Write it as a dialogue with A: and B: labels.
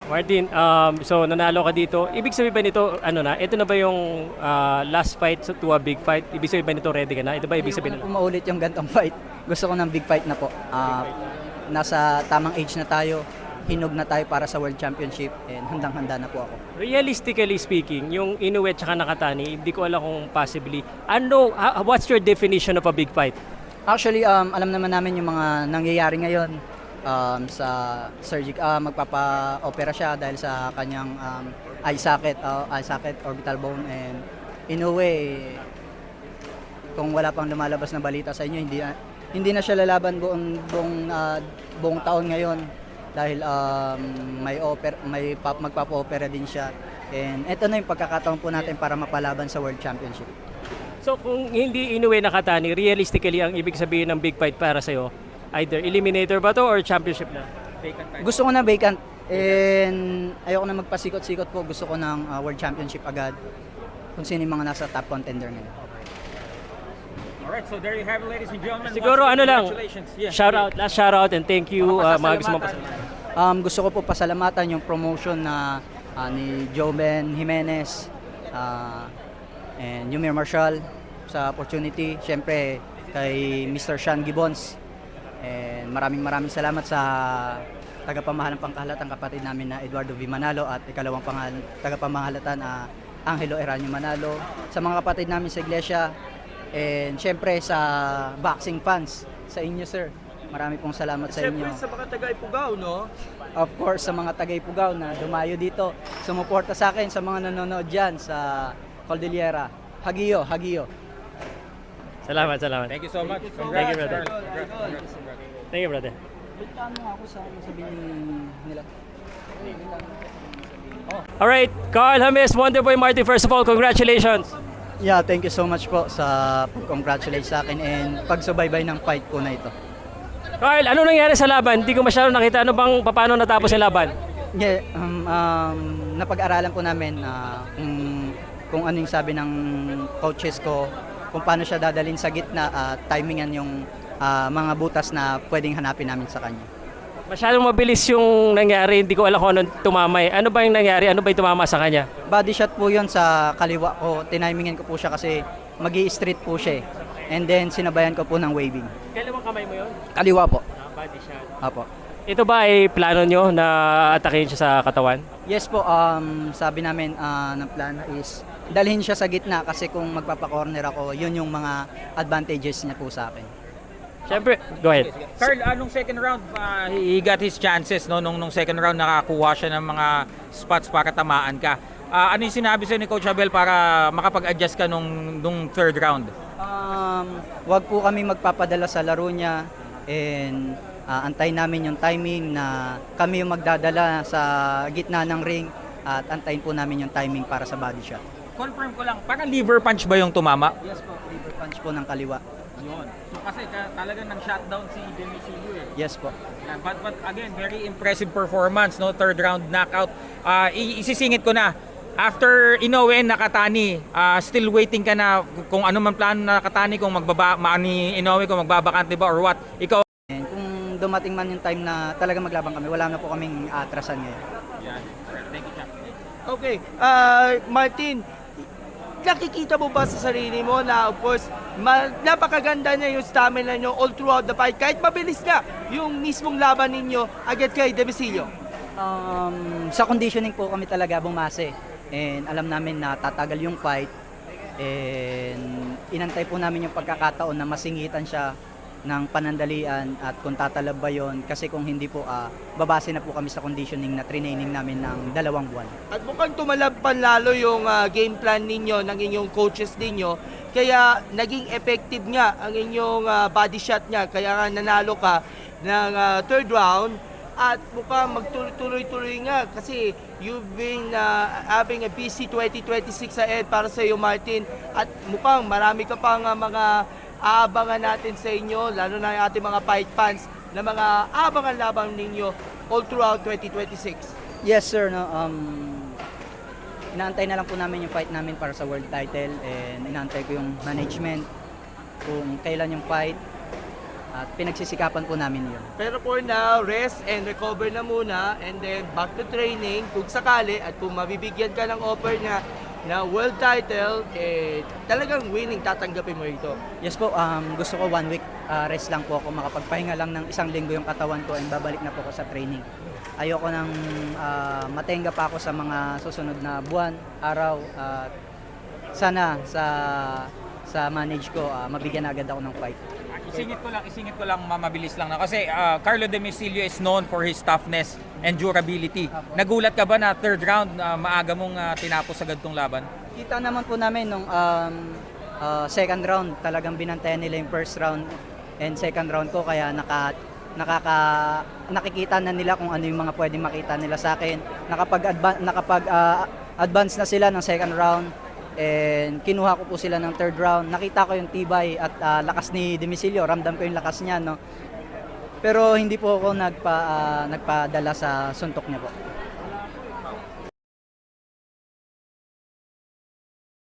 A: Martin, so nanalo ka dito. Ibig sabihin ba nito, ano na, ito na ba yung last fight to a big fight? Ibig sabihin ba nito ready ka na? Ito ba ibig
B: Ayoko
A: sabihin
B: na po maulit yung gantong fight. Gusto ko ng big fight na po. Nasa tamang age na tayo. Hinog na tayo para sa World Championship and handang-handa na po ako.
A: Realistically speaking, yung Inoue at saka Nakatani, hindi ko alam kung possibly, what's your definition of a big fight?
B: Actually, alam naman namin yung mga nangyayari ngayon sa magpapa-opera siya dahil sa kanyang eye socket, orbital bone, and in a way, kung wala pang lumalabas na balita sa inyo, hindi na siya lalaban buong taon ngayon dahil magpapa-opera din siya. And ito na yung pagkakataon po natin para mapalaban sa World Championship.
A: So kung hindi Inoue Nakatani, realistically ang ibig sabihin ng big fight para sa'yo, either eliminator ba to or championship na? Vacant fight.
B: Gusto ko na vacant and ayoko na magpasikot-sikot po. Gusto ko ng World Championship agad kung sino yung mga nasa top contender ngayon.
C: Alright, so there you have it, ladies and gentlemen.
A: Siguro
C: Once
A: ano
C: again,
A: lang,
C: congratulations. Yeah.
A: last shout out and thank you mga gusto mong
C: Pasasalamatan.
B: Gusto ko po pasalamatan yung promotion na ni Joben Jimenez and Yumir Marshall sa opportunity. Siyempre kay Mr. Sean Gibbons. And maraming salamat sa tagapamahalang pangkahalatang kapatid namin na Eduardo V. Manalo at ikalawang tagapamahalatan na Angelo Eranio Manalo. Sa mga kapatid namin sa iglesia and siyempre sa boxing fans, sa inyo sir. Marami pong salamat sa inyo.
C: Siyempre sa mga taga-Ifugao, no?
B: Of course, sa mga taga-Ifugao na dumayo dito, sumuporta sa akin, sa mga nanonood dyan sa Cordillera. Hagiyo.
A: Salamat.
C: Thank you so much.
A: Thank you, brother. Thank you, brother.
B: Bigtaan mo ako sa sabihin nila.
A: Alright, Carl James, Wonderboy Martin, first of all, congratulations!
B: Yeah, thank you so much po sa pag-congratulate sa akin and pagsubaybay ng fight ko na ito.
A: Carl, ano nangyari sa laban? Hindi ko masyado nakita. Paano natapos yung laban?
B: Yeah, napag-aralan po namin kung ano yung sabi ng coaches ko, kung paano siya dadalhin sa gitna at timingan yung mga butas na pwedeng hanapin namin sa kanya.
A: Masyadong mabilis yung nangyari. Hindi ko alam kung anong tumamay. Ano ba yung nangyari? Ano ba yung tumama sa kanya?
B: Body shot po yun sa kaliwa ko. Tinimingin ko po siya kasi magi-street po siya. And then sinabayan ko po ng waving.
A: Kailan kamay mo yun?
B: Kaliwa po.
A: Body shot.
B: Apo.
A: Ito ba ay plano nyo na atakin siya sa katawan?
B: Yes po, sabi namin ng plano is dalhin siya sa gitna kasi kung magpapa-corner ako, yun yung mga advantages niya po sa akin.
A: Siyempre, go ahead.
C: Carl, anong second round, he got his chances, no? Nung second round, nakakuha siya ng mga spots para tamaan ka. Ano yung sinabi sa'yo ni Coach Abel para makapag-adjust ka nung third round?
B: Wag po kami magpapadala sa laro niya and antayin namin yung timing na kami yung magdadala sa gitna ng ring at antayin po namin yung timing para sa body shot.
C: Confirm ko lang, parang liver punch ba yung tumama?
B: Yes po, liver punch po ng kaliwa.
C: Yun. So kasi talagang nang-shutdown si Demisilio eh.
B: Yes po.
C: But again, very impressive performance, no? Third round knockout. Isisingit ko na. After Inoue Nakatani, still waiting ka na kung ano man plano na Nakatani, kung ni Inoue kung magbabakante ba or what. Ikaw.
B: And kung dumating man yung time na talaga maglaban kami, wala na po kaming atrasan ngayon.
C: Yan. Thank you, Champ.
D: Okay, Martin, nakikita mo ba sa sarili mo na of course napakaganda niya yung stamina niyo all throughout the fight kahit mabilis nga yung mismong laban ninyo agad kay Demisilio?
B: Sa conditioning po kami talaga bumase and alam namin na tatagal yung fight and inantay po namin yung pagkakataon na masingitan siya ng panandalian at kung tatalab ba yun kasi kung hindi po babase na po kami sa conditioning na training namin ng 2 buwan.
D: At mukhang tumalab panlalo yung game plan ninyo ng inyong coaches ninyo kaya naging effective nga ang inyong body shot niya kaya nga nanalo ka ng third round at mukhang magtuloy-tuloy nga kasi you've been having a busy 2026 ahead para sa iyo Martin at mukhang marami ka pang mga aabangan natin sa inyo, lalo na yung ating mga fight fans na mga aabangan labang ninyo all throughout 2026.
B: Yes sir, no, inaantay na lang po namin yung fight namin para sa world title and inaantay ko yung management kung kailan yung fight At pinagsisikapan po namin yun.
D: Pero for now, rest and recover na muna and then back to training kung sakali at kung mabibigyan ka ng offer na world title, talagang winning tatanggapin mo ito.
B: Yes po, gusto ko 1 week rest lang po ako, makapagpahinga lang ng 1 linggo yung katawan ko and babalik na po ako sa training. Ayoko nang matenga pa ako sa mga susunod na buwan, araw, sana sa manage ko, mabigyan agad ako ng fight.
C: Isingit ko lang mabilis lang na kasi Carlo Demicilio is known for his toughness and durability. Nagulat ka ba na third round maaga mong tinapos agad tong laban?
B: Kita naman po namin nung second round, talagang binantayan nila yung first round and second round ko, kaya nakikita na nila kung ano yung mga pwedeng makita nila sa akin. Advance na sila ng second round. And kinuha ko po sila ng third round. Nakita ko yung tibay at lakas ni Demicilio. Ramdam ko yung lakas niya, no? Pero hindi po ako nagpadala sa suntok niya po.